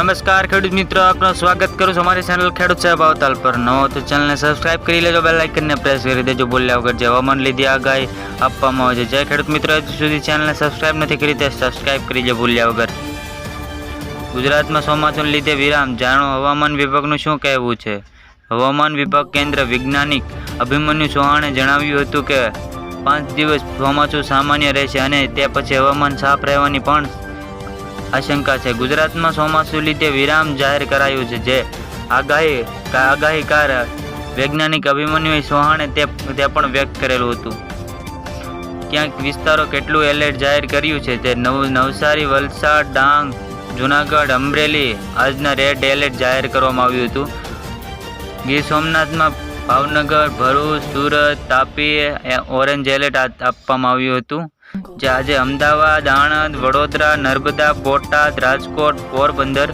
नमस्कार खेडूत मित्रों, आपનું સ્વાગત કરું છું અમારી ચેનલ ખેડૂત સાહેબ અવતાલ પર। નવો તો ચેનલને સબસ્ક્રાઇબ કરી લેજો, બેલ આઇકનને પ્રેસ કરી દેજો બોલ્યા વગર જે હવામાન લીધી આગાહી આપવામાં આવે છે। જે ખેડૂત મિત્રો હજુ સુધી ચેનલને સબસ્ક્રાઇબ નથી કરી તે સબસ્ક્રાઇબ કરી લેજો બોલ્યા વગર। ગુજરાતમાં ચોમાસાને લીધે વિરામ, જાણો હવામાન વિભાગનું શું કહેવું છે। હવામાન વિભાગ કેન્દ્ર વૈજ્ઞાનિક અભિમન્યુ ચૌહાણે જણાવ્યું હતું કે 5 દિવસ ચોમાસું સામાન્ય રહેશે અને તે પછી હવામાન સાફ રહેવાની પણ આશંકા છે। ગુજરાતમાં ચોમાસું લીધે વિરામ જાહેર કરાયું છે, જે આગાહીકાર વૈજ્ઞાનિક અભિમન્યુ ચૌહાણે તે પણ વ્યક્ત કરેલું હતું। ક્યાંક વિસ્તારો કેટલું એલર્ટ જાહેર કર્યું છે તે નવસારી, વલસાડ, ડાંગ, જૂનાગઢ, અમરેલી આજના રેડ એલર્ટ જાહેર કરવામાં આવ્યું હતું। ગીર સોમનાથમાં ભાવનગર, ભરૂચ, સુરત, તાપી ઓરેન્જ એલર્ટ આપવામાં આવ્યું હતું। જે આજે અમદાવાદ, આણંદ, વડોદરા, નર્મદા, બોટાદ, રાજકોટ, પોરબંદર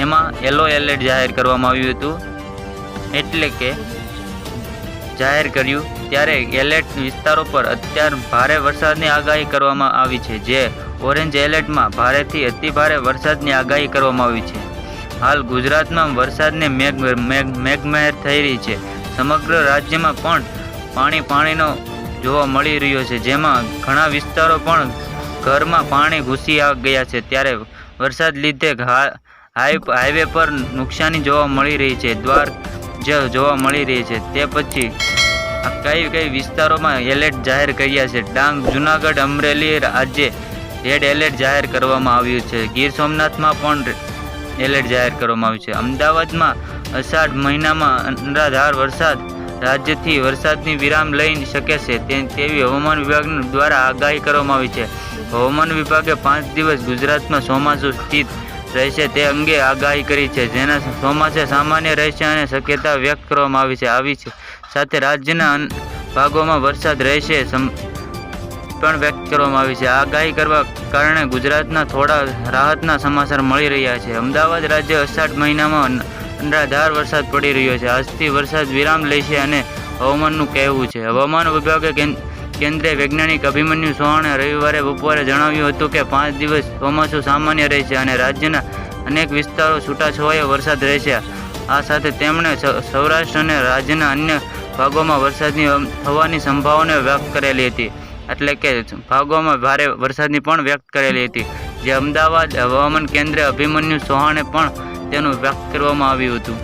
એમાં યલો એલર્ટ જાહેર કરવામાં આવ્યું હતું। એટલે કે જાહેર કર્યું ત્યારે એલર્ટ વિસ્તારો પર અત્યારે ભારે વરસાદની આગાહી કરવામાં આવી છે, જે ઓરેન્જ એલર્ટમાં ભારેથી અતિભારે વરસાદની આગાહી કરવામાં આવી છે। હાલ ગુજરાતમાં વરસાદની મેઘમહેર થઈ રહી છે। સમગ્ર રાજ્યમાં પણ પાણીનો જોવા મળી રહ્યો છે, જેમાં ઘણા વિસ્તારો પણ ઘરમાં પાણી ઘૂસી ગયા છે। ત્યારે વરસાદ લીધે હાઈવે પર નુકસાની જોવા મળી રહી છે, જોવા મળી રહી છે। તે પછી કઈ વિસ્તારોમાં એલર્ટ જાહેર કર્યા છે। ડાંગ, જૂનાગઢ, અમરેલી આજે રેડ એલર્ટ જાહેર કરવામાં આવ્યું છે। ગીર સોમનાથમાં પણ એલર્ટ જાહેર કરવામાં આવ્યું છે। અમદાવાદમાં અષાઢ મહિનામાં અનરાધાર વરસાદ રાજ્યથી વરસાદની વિરામ લઈ શકે છે તેવી હવામાન વિભાગ દ્વારા આગાહી કરવામાં આવી છે। હવામાન વિભાગે 5 દિવસ ગુજરાતમાં ચોમાસું સ્થિત રહેશે તે અંગે આગાહી કરી છે, જેના ચોમાસા સામાન્ય રહેશે અને શક્યતા વ્યક્ત કરવામાં આવી છે। આવી સાથે રાજ્યના ભાગોમાં વરસાદ રહેશે પણ વ્યક્ત કરવામાં આવી છે। આગાહી કરવા કારણે ગુજરાતના થોડા રાહતના સમાચાર મળી રહ્યા છે। અમદાવાદ રાજ્ય અષાઢ મહિનામાં અનરાધાર વરસાદ પડી રહ્યો છે। આજથી વરસાદ વિરામ લેશે અને હવામાનનું કહેવું છે। હવામાન વિભાગે કેન્દ્રીય વૈજ્ઞાનિક અભિમન્યુ ચૌહાણે રવિવારે બપોરે જણાવ્યું હતું કે 5 દિવસ ચોમાસું સામાન્ય રહેશે અને રાજ્યના અનેક વિસ્તારો છૂટાછવાયો વરસાદ રહેશે। આ સાથે તેમણે સૌરાષ્ટ્ર અને રાજ્યના અન્ય ભાગોમાં વરસાદની થવાની સંભાવના વ્યક્ત કરેલી હતી, એટલે કે ભાગોમાં ભારે વરસાદની પણ વ્યક્ત કરેલી હતી, જે અમદાવાદ હવામાન કેન્દ્ર અભિમન્યુ ચૌહાણે પણ તેનું વ્યક્ત કરવામાં આવ્યું હતું।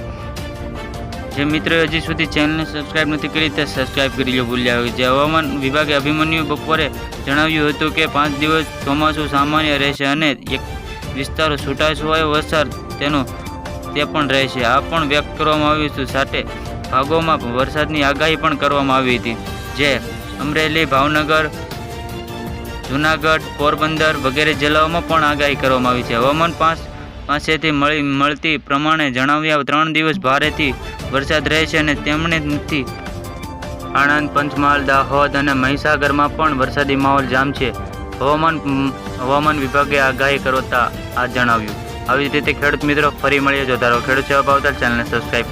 જે મિત્રો હજી સુધી ચેનલને સબસ્ક્રાઇબ નથી કરી તે સબસ્ક્રાઇબ કરી લો ભૂલ્યા વગર। જે હવામાન વિભાગે અભિમન્યુ બપોરે જણાવ્યું હતું કે 5 દિવસ ચોમાસું સામાન્ય રહેશે અને એક વિસ્તારો છૂટાછવાયો વરસાદ તે પણ રહેશે, આ પણ વ્યક્ત કરવામાં આવ્યું હતું। સાથે ભાગોમાં વરસાદની આગાહી પણ કરવામાં આવી હતી, જે અમરેલી, ભાવનગર, જૂનાગઢ, પોરબંદર વગેરે જિલ્લાઓમાં પણ આગાહી કરવામાં આવી છે। હવામાન પાસેથી મળતી પ્રમાણે જણાવ્યા 3 દિવસ ભારેથી વરસાદ રહેશે અને તેમનેથી આણંદ, પંચમહાલ, દાહોદ અને મહીસાગરમાં પણ વરસાદી માહોલ જામશે। હવામાન વિભાગે આગાહી કરતા આ જણાવ્યું। આવી જ રીતે ખેડૂત મિત્રો ફરી મળીએ। જો ધારો ખેડૂત સેવા અવતાલ ચેનલને સબસ્ક્રાઇબ